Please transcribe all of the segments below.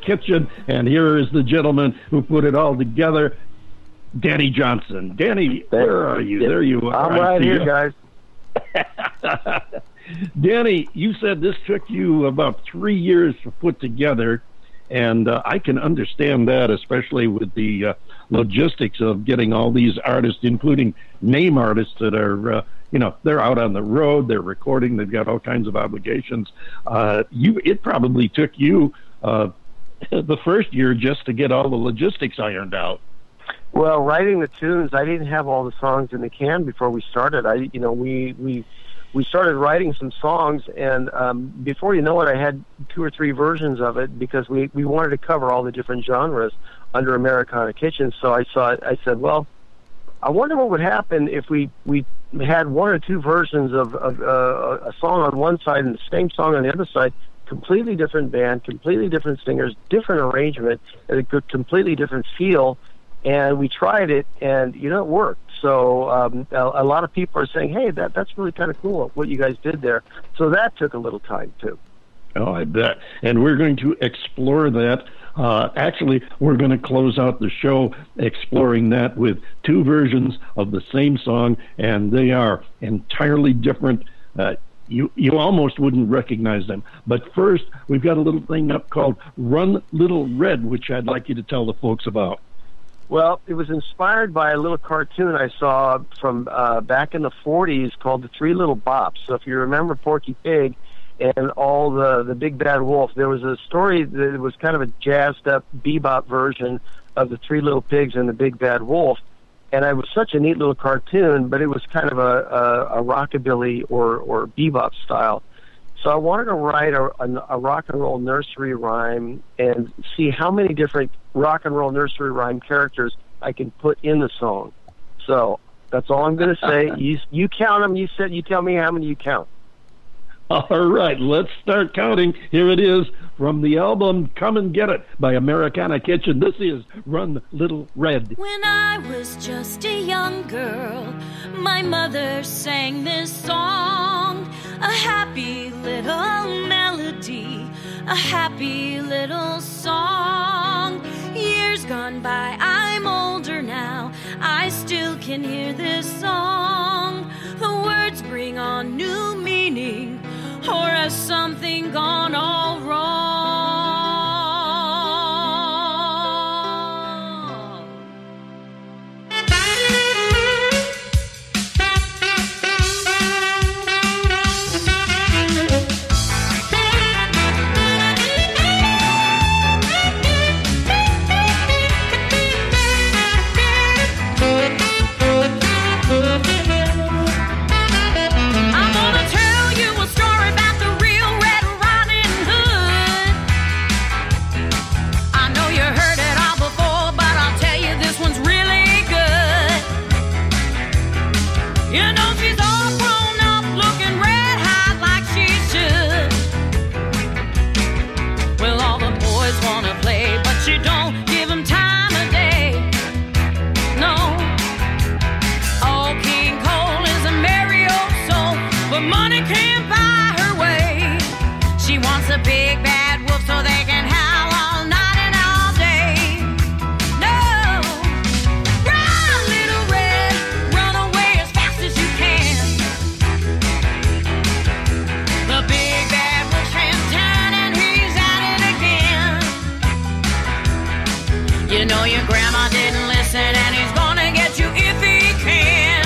Kitchen, and here is the gentleman who put it all together, Danny Johnson. Danny, where are you? There you are. I'm right here, guys. Danny, you said this took you about 3 years to put together, and I can understand that, especially with the logistics of getting all these artists, including name artists that are, they're out on the road, they're recording, they've got all kinds of obligations. It probably took you the first year just to get all the logistics ironed out. Well, writing the tunes, I didn't have all the songs in the can before we started. We started writing some songs, and before you know it, I had 2 or 3 versions of it because we wanted to cover all the different genres under Americana Kitchen. So I said, well, I wonder what would happen if we had 1 or 2 versions of a song on one side and the same song on the other side, completely different band, completely different singers, different arrangement, and a completely different feel. And we tried it, and it worked. So a lot of people are saying, "Hey, that's really kind of cool what you guys did there." So that took a little time too. Oh, I bet. And we're going to explore that. Actually, we're going to close out the show exploring that with 2 versions of the same song, and they are entirely different. You almost wouldn't recognize them. But first, we've got a little thing up called Run Little Red, which I'd like you to tell the folks about. Well, it was inspired by a little cartoon I saw from back in the 40s called The 3 Little Bops. So if you remember Porky Pig and all the Big Bad Wolf, there was a story that was kind of a jazzed-up bebop version of The 3 Little Pigs and the Big Bad Wolf. And it was such a neat little cartoon, but it was kind of a rockabilly or bebop style. So I wanted to write a rock and roll nursery rhyme and see how many different rock and roll nursery rhyme characters I can put in the song. So that's all I'm going to say. You count them. You tell me how many you count. All right, let's start counting. Here it is from the album Come and Get It by Americana Kitchen. This is Run Little Red. When I was just a young girl, my mother sang this song, a happy little melody, a happy little song. Years gone by, I'm older now, I still can hear this song. The words bring on new meaning, or has something gone all wrong? A big bad wolf so they can howl all night and all day. No, run little red, run away as fast as you can. The big bad wolf's in town and he's at it again. You know your grandma didn't listen and he's gonna get you if he can.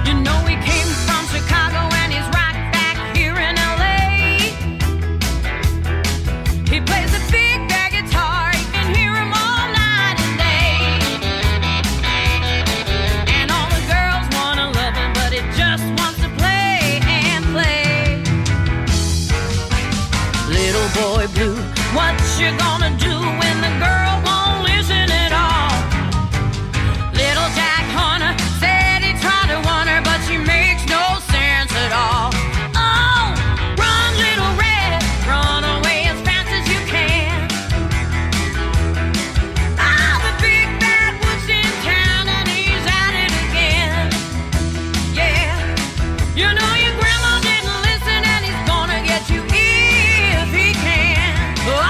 You know he came from Chicago and he's right back here in LA. He plays a big bad guitar, you can hear him all night and day. And all the girls wanna love him, but he just wants to play and play. Little boy blue, what you gonna do when the girl won't listen at all? Little Jack Horner said he tried to warn her, but she makes no sense at all. Oh, run little red, run away as fast as you can. Ah, the big bad wolf's in town and he's at it again. Yeah, you know your grandma didn't listen and he's gonna get you if he can. Oh,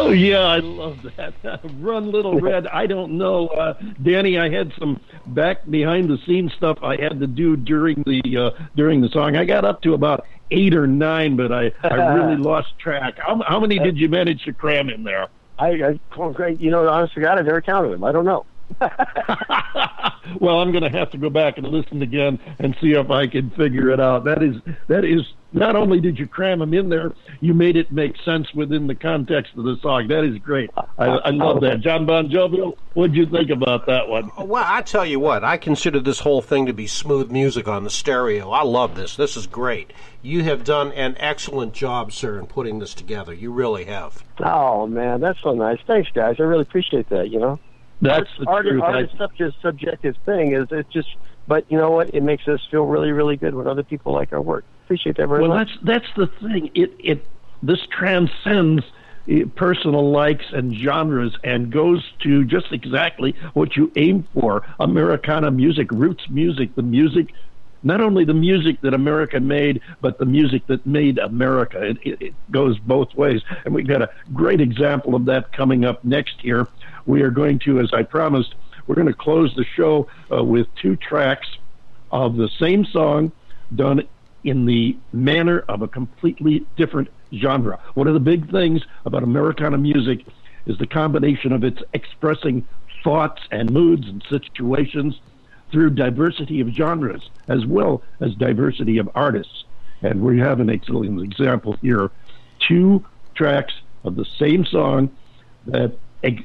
Oh, yeah, I love that. Run, Little Red. I don't know. Danny, I had some back behind the scenes stuff I had to do during the song. I got up to about 8 or 9, but I really lost track. How many did you manage to cram in there? Well, great. Honest to God, I never counted them. I don't know. Well, I'm going to have to go back and listen again and see if I can figure it out. That is not only did you cram them in there, you made it make sense within the context of the song. That is great. I love that. John Bon Jovi, what'd you think about that one? Well, I tell you what, I consider this whole thing to be smooth music on the stereo. I love this. This is great. You have done an excellent job, sir, in putting this together. You really have. Oh, man, that's so nice. Thanks, guys. I really appreciate that, That's the truth. Art is such a subjective thing. But you know what? It makes us feel really, really good when other people like our work. Appreciate that very much. Well, that's the thing. This transcends personal likes and genres and goes to just exactly what you aim for. Americana music, roots music, the music, not only the music that America made, but the music that made America. It goes both ways. And we've got a great example of that coming up next year. We are going to, as I promised, we're going to close the show with 2 tracks of the same song done in the manner of a completely different genre. One of the big things about Americana music is the combination of its expressing thoughts and moods and situations through diversity of genres as well as diversity of artists. And we have an excellent example here. 2 tracks of the same song that they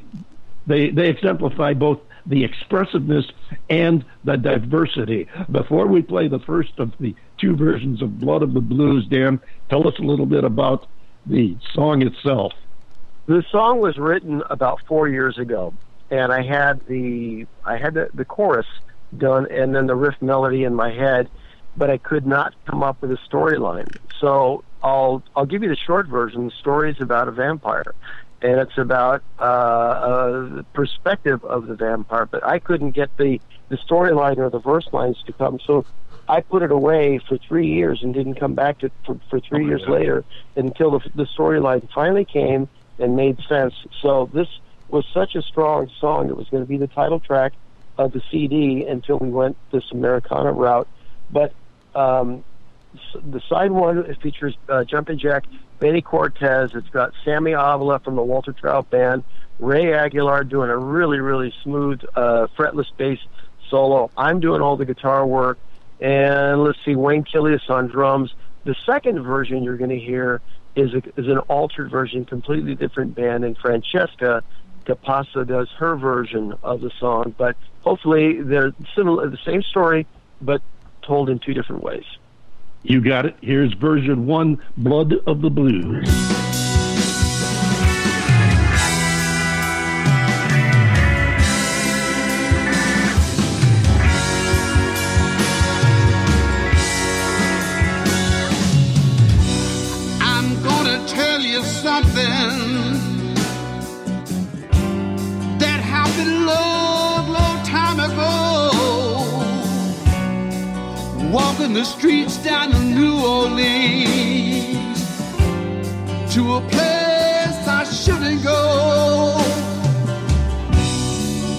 exemplify both the expressiveness and the diversity. Before we play the first of the 2 versions of Blood of the Blues, Dan, tell us a little bit about the song itself. The song was written about 4 years ago, and I had the chorus done and then the riff melody in my head, but I could not come up with a storyline. So I'll give you the short version. The story is about a vampire, and it's about the perspective of the vampire, but I couldn't get the storyline or the verse lines to come, so I put it away for 3 years and didn't come back to for 3 years later until the storyline finally came and made sense. So this was such a strong song. It was going to be the title track of the CD until we went this Americana route. But the side one features Jumpin' Jack, Benny Cortez. It's got Sammy Avila from the Walter Trout Band, Ray Aguilar doing a really, really smooth fretless bass solo. I'm doing all the guitar work. And let's see, Wayne Killius on drums. The second version you're going to hear is an altered version, completely different band, and Francesca Capassa does her version of the song. But hopefully they're similar, the same story, but told in 2 different ways. You got it. Here's version 1, Blood of the Blues. Something that happened long time ago. Walking the streets down in New Orleans to a place I shouldn't go,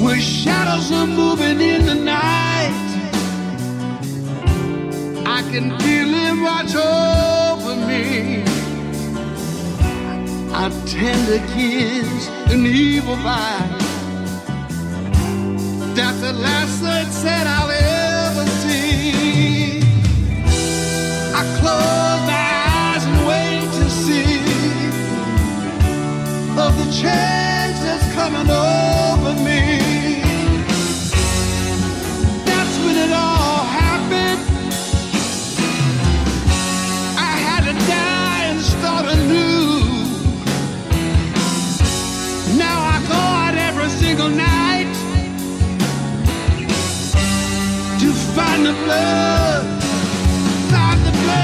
where shadows are moving in the night. I can feel it watch over me. A tender kiss, an evil bite. That's the last sunset I'll ever see. I close my eyes and wait to see of the change that's coming over me. That's when it all happened. I had to die and start anew. Now I go out every single night to find the blood, find the blood.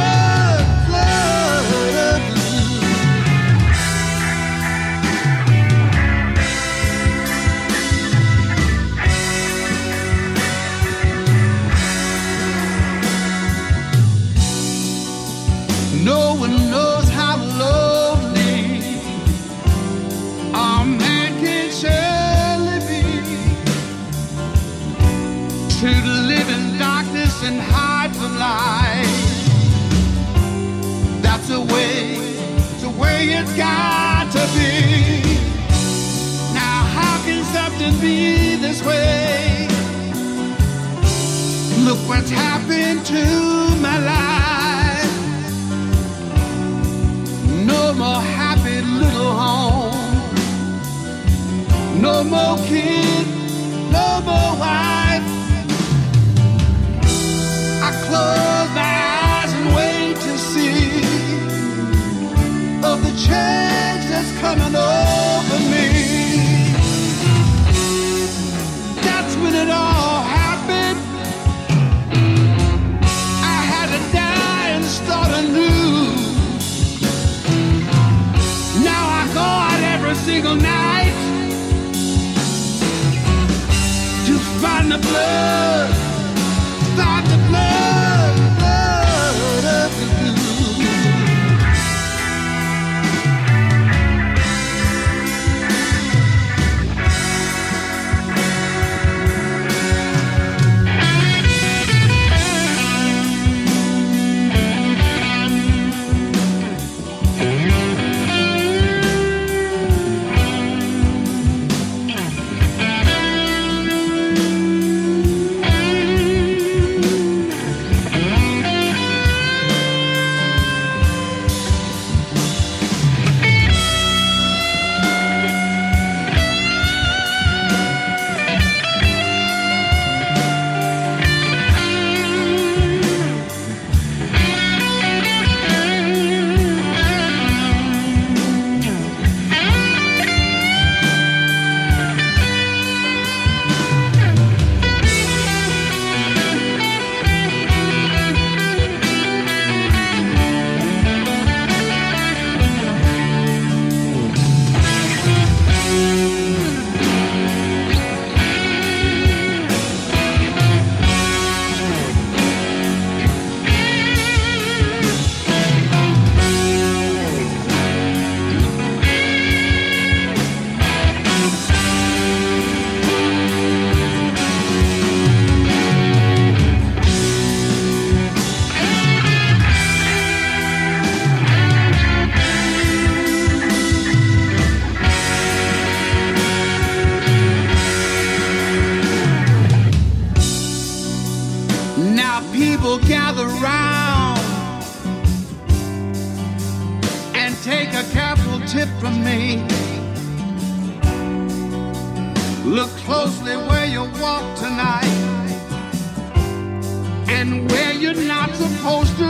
and hide from life. That's the way it's got to be. Now how can something be this way? Look what's happened to my life. No more happy little home. No more kid, no more wife. I close my eyes and wait to see of the change that's coming over me. That's when it all happened. I had to die and start anew. Now I go out every single night to find the blood, find the blood of the blue. People gather round and take a careful tip from me. Look closely where you walk tonight and where you're not supposed to